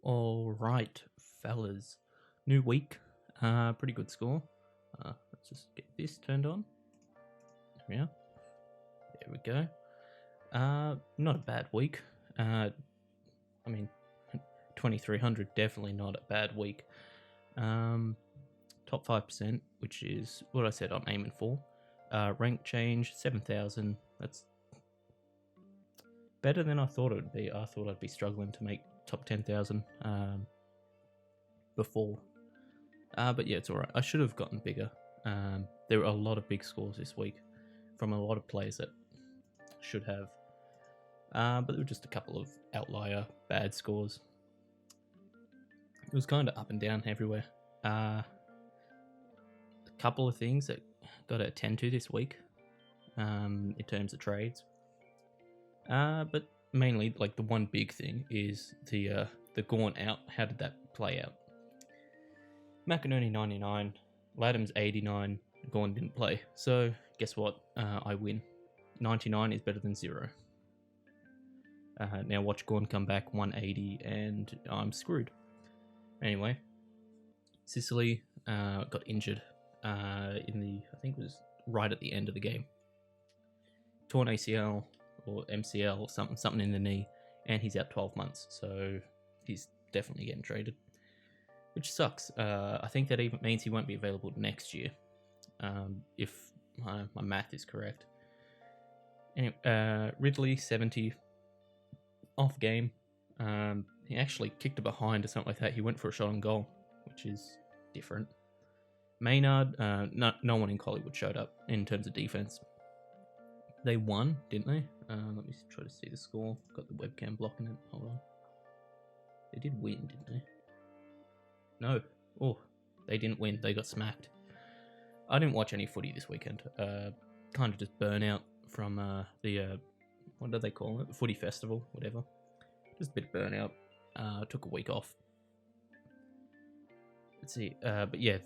All right, fellas. New week. Pretty good score. Let's just get this turned on. Yeah. There we go. Not a bad week. I mean, 2300 definitely not a bad week. Top 5%, which is what I said I'm aiming for. Rank change 7,000. That's better than I thought it would be. I thought I'd be struggling to make top 10,000 before. But yeah, it's alright. I should have gotten bigger. There were a lot of big scores this week from a lot of players that should have. But there were just a couple of outlier bad scores. It was kind of up and down everywhere. A couple of things that got to attend to this week in terms of trades. But mainly, like the one big thing is the Gorn out. How did that play out? Macaroni 99, Ladham's 89, Gorn didn't play. So guess what? I win. 99 is better than 0. Now watch Gorn come back 180 and I'm screwed. Anyway, Sicily got injured in the, I think it was right at the end of the game. Torn ACL or MCL, something in the knee, and he's out 12 months, so he's definitely getting traded, which sucks. I think that even means he won't be available next year, if my math is correct. Anyway, Ridley 70 off game. He actually kicked it behind or something like that. He went for a shot on goal, which is different. Maynard, no one in Collingwood showed up in terms of defense. They won, didn't they? Let me try to see the score. Got the webcam blocking it. Hold on. They did win, didn't they? No. Oh, they didn't win. They got smacked. I didn't watch any footy this weekend. Kind of just burnout from the what do they call it? Footy festival, whatever. Just a bit of burnout. Took a week off. Let's see. But yeah,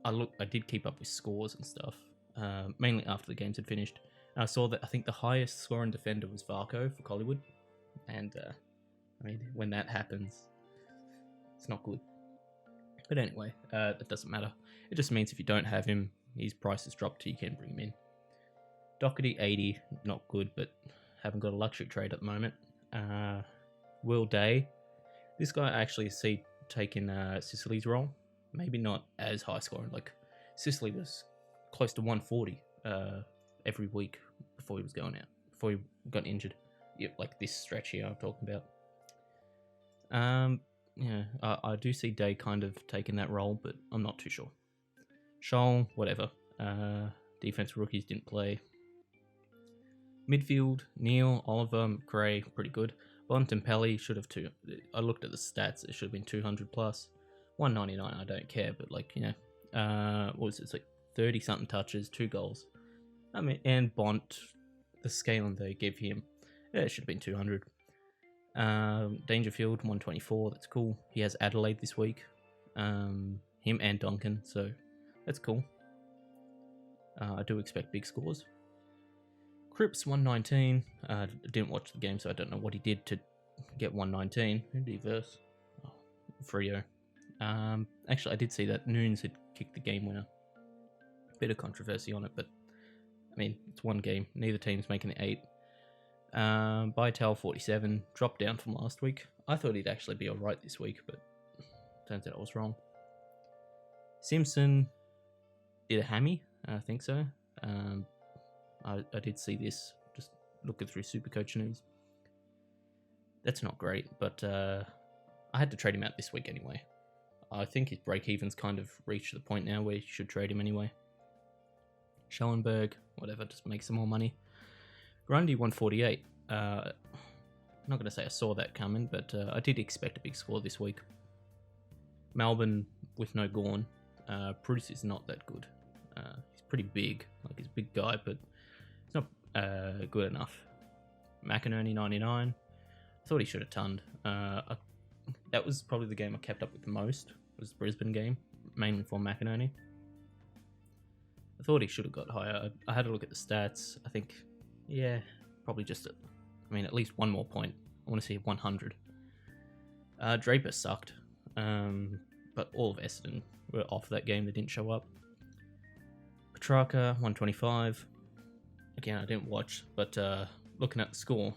I did keep up with scores and stuff. Mainly after the games had finished. And I saw that I think the highest scoring defender was Varco for Collingwood. And I mean, when that happens, it's not good. But anyway, that doesn't matter. It just means if you don't have him, his price has dropped till you can bring him in. Doherty 80, not good, but haven't got a luxury trade at the moment. Will Day, this guy I actually see taking Sicily's role. Maybe not as high scoring. Like Sicily was close to 140 every week before he was going out, before he got injured. Yep, like this stretch here I'm talking about. Yeah, I do see Day kind of taking that role, but I'm not too sure. Scholl, whatever. Defense rookies didn't play. Midfield, Neil, Oliver, Gray, pretty good. Bontempelli should have two. I looked at the stats, it should have been 200 plus. 199, I don't care, but like, you know, what was it? It's like 30 something touches, 2 goals. I mean, and Bont, the scaling they give him, yeah, it should have been 200. Dangerfield 124, that's cool. He has Adelaide this week. Him and Duncan, so that's cool. I do expect big scores. Cripps 119. Didn't watch the game, so I don't know what he did to get 119. Who did he verse? Oh, Freo. Actually, I did see that Nunes had kicked the game winner. Bit of controversy on it, but I mean, it's one game. Neither team's making the 8. Bytel 47, dropped down from last week. I thought he'd actually be alright this week, but turns out I was wrong. Simpson did a hammy, I think so. I did see this, just looking through Supercoach news. That's not great, but I had to trade him out this week anyway. I think his break-even's kind of reached the point now where you should trade him anyway. Schellenberg, whatever, just make some more money. Grundy 148. I'm not going to say I saw that coming, but I did expect a big score this week. Melbourne with no Gorn. Bruce is not that good. He's pretty big, like he's a big guy, but it's not good enough. McInerney 99. I thought he should have tonned. That was probably the game I kept up with the most, was the Brisbane game, mainly for McInerney. I thought he should have got higher. I had to look at the stats. I think, yeah, probably just, at least one more point. I want to see 100. Draper sucked, but all of Essendon were off that game. They didn't show up. Petrarca 125. Again, I didn't watch, but looking at the score,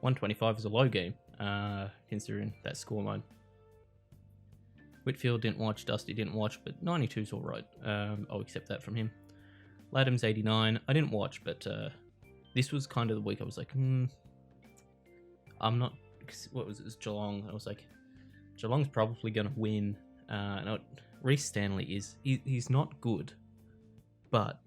125 is a low game, considering that scoreline. Whitfield didn't watch, Dusty didn't watch, but 92 is alright. I'll accept that from him. Ladham's 89. I didn't watch, but this was kind of the week I was like, I'm not. What was it? It was Geelong. I was like, Geelong's probably going to win. Reece Stanley is. He's not good, but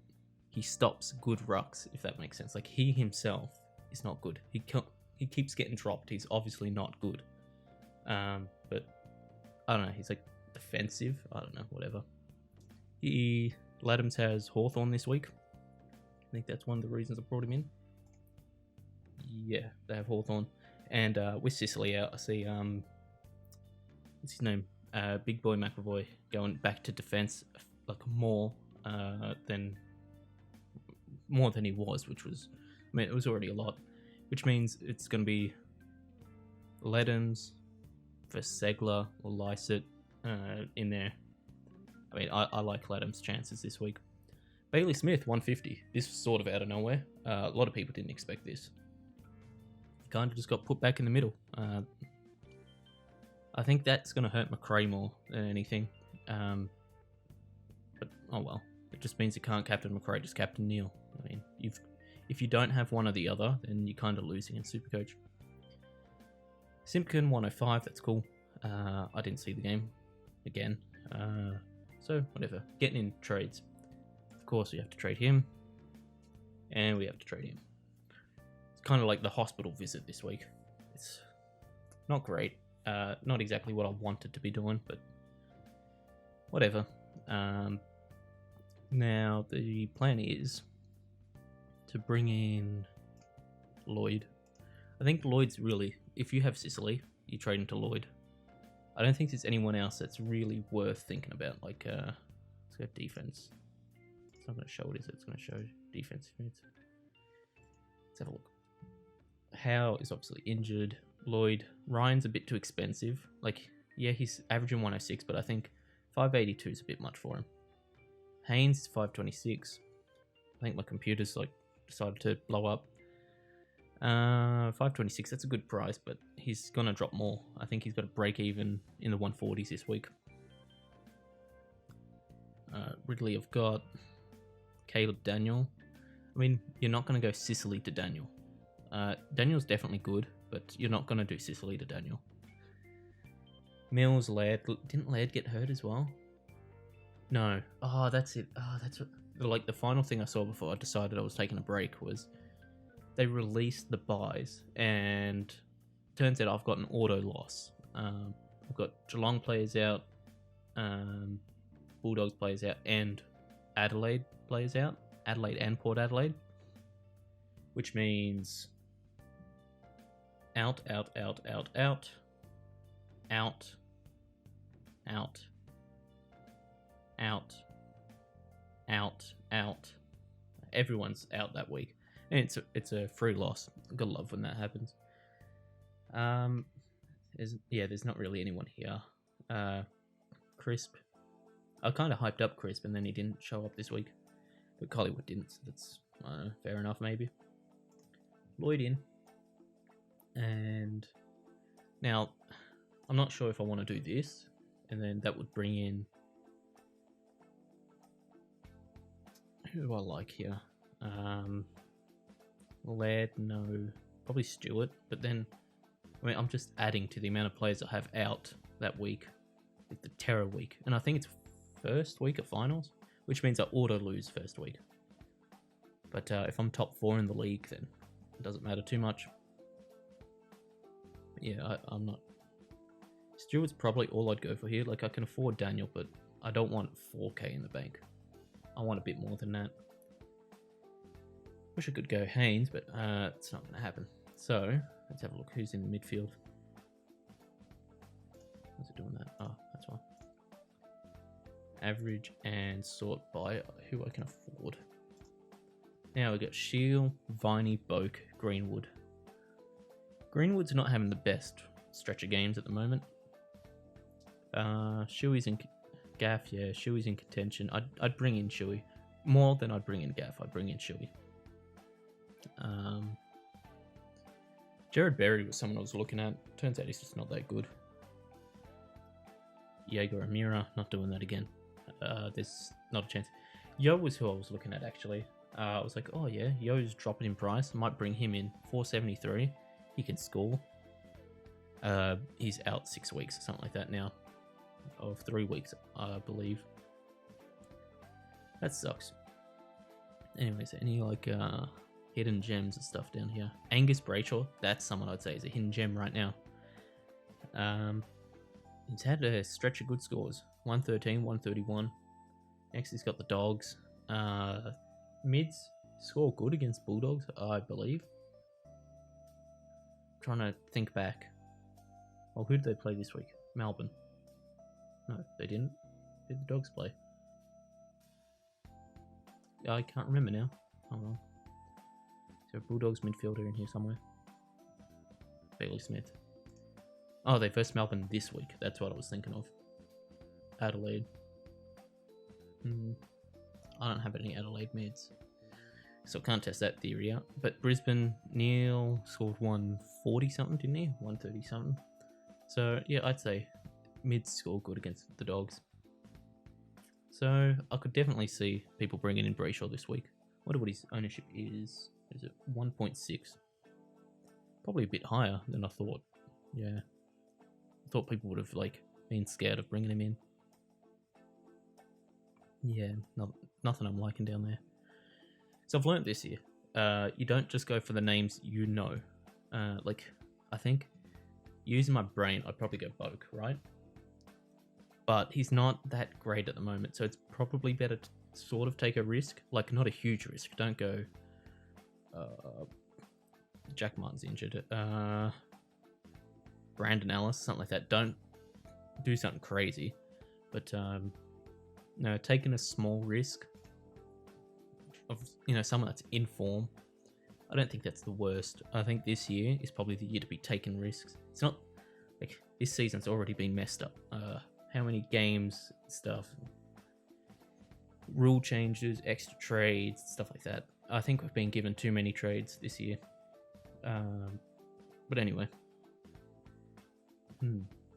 he stops good rucks, if that makes sense. Like, he himself is not good. He keeps getting dropped. He's obviously not good. But I don't know. He's like defensive. I don't know. Whatever. Ladhams has Hawthorn this week. I think that's one of the reasons I brought him in. Yeah, they have Hawthorn. And with Sicily out, I see, what's his name? Big Boy McAvoy going back to defence like more than he was, which was, I mean, it was already a lot, which means it's going to be Ledhams versus Segler or Lysett in there. I mean, I like Ledham's chances this week. Bailey Smith, 150. This was sort of out of nowhere. A lot of people didn't expect this. Kind of just got put back in the middle. I think that's going to hurt McRae more than anything. But oh well. It just means you can't captain McRae, just captain Neil. I mean, if you don't have one or the other, then you're kind of losing in Supercoach. Simpkin 105, that's cool. I didn't see the game again. So whatever. Getting in trades. Of course, we have to trade him. And we have to trade him. It's kind of like the hospital visit this week. It's not great. Not exactly what I wanted to be doing, but whatever. Now, the plan is to bring in Lloyd. I think Lloyd's really, if you have Sicily, you trade into Lloyd. I don't think there's anyone else that's really worth thinking about. Like, let's go defense. It's not going to show what is it. It's going to show defensive minutes. Let's have a look. Howe is obviously injured. Lloyd. Ryan's a bit too expensive. Like, yeah, he's averaging 106, but I think 582 is a bit much for him. Haynes is 526. I think my computer's like decided to blow up. 526, that's a good price, but he's gonna drop more. I think he's got a break even in the 140s this week. Ridley, I've got Caleb Daniel. I mean, you're not gonna go Sicily to Daniel. Daniel's definitely good, but you're not gonna do Sicily to Daniel. Mills, Laird. Didn't Laird get hurt as well? No. Oh, that's it. Oh, that's what, like the final thing I saw before I decided I was taking a break was they released the buys, and turns out I've got an auto loss. I've got Geelong players out, Bulldogs players out, and Adelaide players out. Adelaide and Port Adelaide. Which means out, out, out, out, out, out, out, out, out, out. Everyone's out that week. And it's a free loss. Gotta love when that happens. There's not really anyone here. Crisp. I kind of hyped up Crisp, and then he didn't show up this week. But Collingwood didn't, so that's fair enough, maybe. Lloyd in. And now, I'm not sure if I want to do this, and then that would bring in... Who do I like here? Laird, no. Probably Stewart, but then... I mean, I'm just adding to the amount of players I have out that week with the Terror week. And I think it's first week of finals, which means I auto-lose first week. But if I'm top 4 in the league, then it doesn't matter too much. But yeah, I'm not... Stewart's probably all I'd go for here. Like, I can afford Daniel, but I don't want 4k in the bank. I want a bit more than that. Wish I could go Haynes, but it's not going to happen. So, let's have a look who's in the midfield. How's it doing that? Oh, that's why. Average and sort by who I can afford. Now we've got Shield, Viney, Boak, Greenwood. Greenwood's not having the best stretch of games at the moment. Shuey's in Gaff, yeah, Shuey's in contention. I'd bring in Shuey more than I'd bring in Gaff. I'd bring in Shuey. Jared Berry was someone I was looking at. Turns out he's just not that good. Jaeger Amira, not doing that again. There's not a chance. Yo was who I was looking at actually. I was like, oh yeah, Yo's dropping in price. I might bring him in. 473. He can score. He's out 6 weeks or something like that now. Or 3 weeks, I believe. That sucks. Anyways, any like hidden gems and stuff down here? Angus Brayshaw, that's someone I'd say is a hidden gem right now. He's had a stretch of good scores. 113, 131. Next he's got the Dogs. Mids score good against Bulldogs, I believe. Trying to think back. Well, who did they play this week? Melbourne. No, they didn't. Who did the Dogs play? I can't remember now. Hold on. Is there a Bulldogs midfielder in here somewhere? Bailey Smith. Oh, they first Melbourne this week. That's what I was thinking of. Adelaide. I don't have any Adelaide mids, so I can't test that theory out. But Brisbane, Neil scored 140 something, didn't he? 130 something. So yeah, I'd say mids score good against the Dogs. So I could definitely see people bringing in Brayshaw this week. I wonder what his ownership is. Is it 1.6? Probably a bit higher than I thought. Yeah, I thought people would have like been scared of bringing him in. Yeah, nothing I'm liking down there. So I've learnt this year. You don't just go for the names you know. Like, I think using my brain, I'd probably go Boak, right? But he's not that great at the moment, so it's probably better to sort of take a risk. Like, not a huge risk. Don't go... Jack Martin's injured. Brandon Ellis, something like that. Don't do something crazy. But, no, taking a small risk of, you know, someone that's in form, I don't think that's the worst. I think this year is probably the year to be taking risks. It's not, like, this season's already been messed up. How many games, stuff, rule changes, extra trades, stuff like that. I think we've been given too many trades this year. But anyway.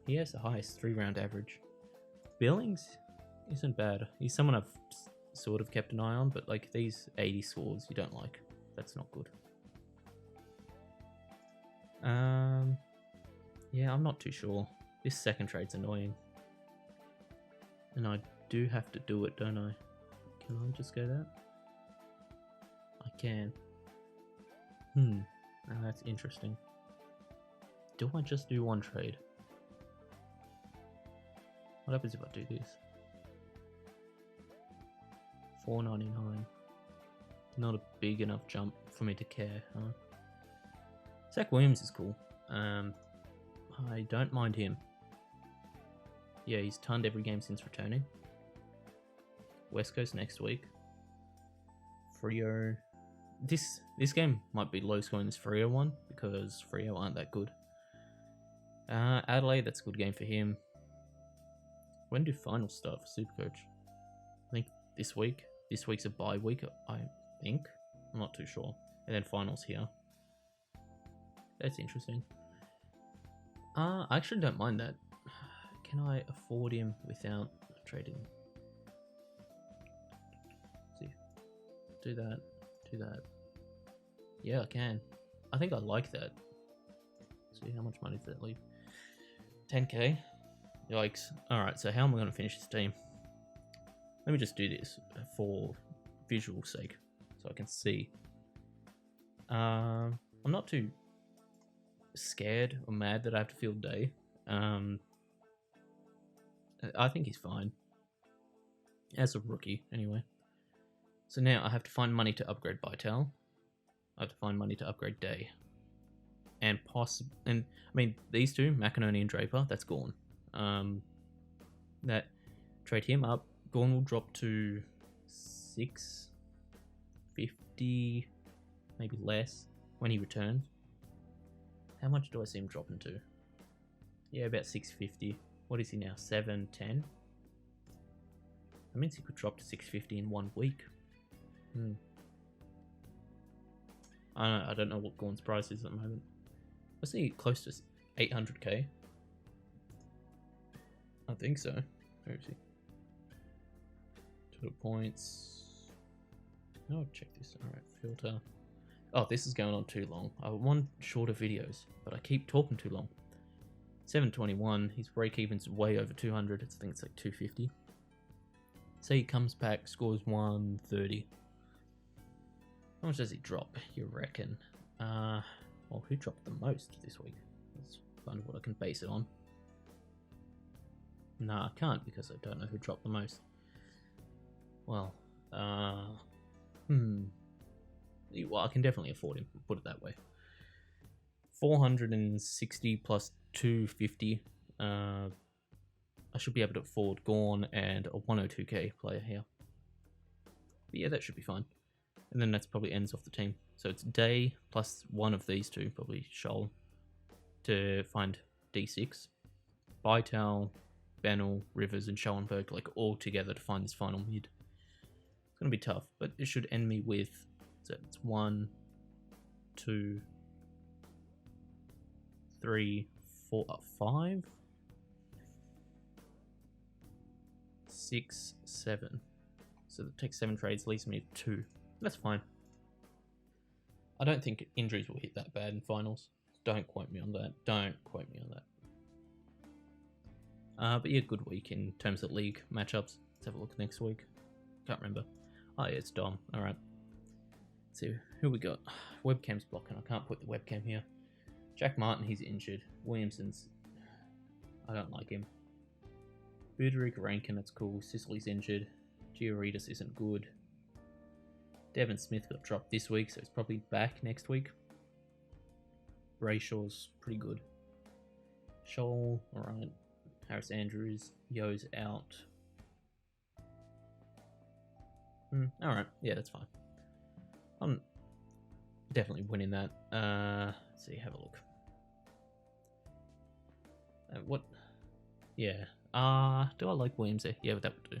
He has the highest 3-round average. Billings isn't bad. He's someone I've sort of kept an eye on, but like these 80 scores you don't like. That's not good. Yeah, I'm not too sure. This second trade's annoying. And I do have to do it, don't I? Can I just go that? I can. Now that's interesting. Do I just do one trade? What happens if I do this? $4.99. Not a big enough jump for me to care, huh? Zach Williams is cool. I don't mind him. Yeah, he's tonned every game since returning. West Coast next week. Freo. This game might be low scoring this Freo one because Freo aren't that good. Adelaide, that's a good game for him. When do finals start for Supercoach? I think this week. This week's a bye week, I think. I'm not too sure. And then finals here. That's interesting. I actually don't mind that. Can I afford him without trading? Let's see. Do that. Do that. Yeah, I can. I think I like that. Let's see, how much money does that leave? 10k? Yikes. Alright, so how am I going to finish this team? Let me just do this for visual sake, so I can see. I'm not too scared or mad that I have to field day. I think he's fine. As a rookie, anyway. So now I have to find money to upgrade Vital. I have to find money to upgrade Day. And I mean, these two, McInerney and Draper, that's Gorn. That trade him up. Gorn will drop to 650, maybe less, when he returns. How much do I see him dropping to? Yeah, about 650. What is he now? 710? That means he could drop to 650 in 1 week. I don't know what Gorn's price is at the moment. Wasn't he close to 800k? I think so. Where is he? Total points. Oh, check this. Alright, filter. Oh, this is going on too long. I want shorter videos, but I keep talking too long. 721, his break even's way over 200. I think it's like 250. Say he comes back, scores 130. How much does he drop, you reckon? Well, who dropped the most this week? That's kind of what I can base it on. Nah, I can't because I don't know who dropped the most. Well, well, I can definitely afford him, put it that way. 460 plus 250. I should be able to afford Gorn and a 102k player here. But yeah, that should be fine. And then that's probably ends off the team. So it's Day plus one of these two, probably Shoal, to find D6. Vital, Benel, Rivers, and Schoenberg, like all together to find this final mid. It's going to be tough, but it should end me with, so it's 1, 2, 3, 4, 5, 6, 7. So that takes 7 trades, leaves me with 2. That's fine. I don't think injuries will hit that bad in finals. Don't quote me on that. Don't quote me on that. But yeah, good week in terms of league matchups. Let's have a look next week. Can't remember. Oh yeah, it's Dom. Alright. Let's see who we got. Webcam's blocking. I can't put the webcam here. Jack Martin, he's injured. Williamson's... I don't like him. Buderick, Rankin, that's cool. Sicily's injured. Gioritas isn't good. Devin Smith got dropped this week, so he's probably back next week. Brayshaw's pretty good. Scholl, alright. Harris Andrews, Yo's out. Alright, yeah, that's fine. I'm definitely winning that. Let's see, have a look. What? Yeah. Do I like Williams there? Yeah, that would do.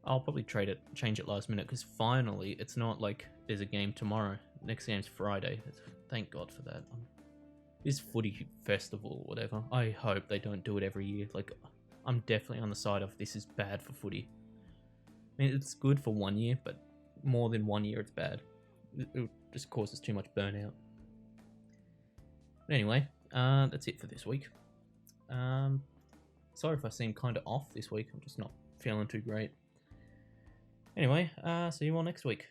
I'll probably change it last minute, because finally it's not like there's a game tomorrow. Next game's Friday. Thank God for that. This footy festival or whatever, I hope they don't do it every year. Like, I'm definitely on the side of this is bad for footy. I mean, it's good for 1 year, but more than 1 year it's bad. It just causes too much burnout. But anyway, that's it for this week. Sorry if I seem kind of off this week. I'm just not feeling too great. Anyway, see you all next week.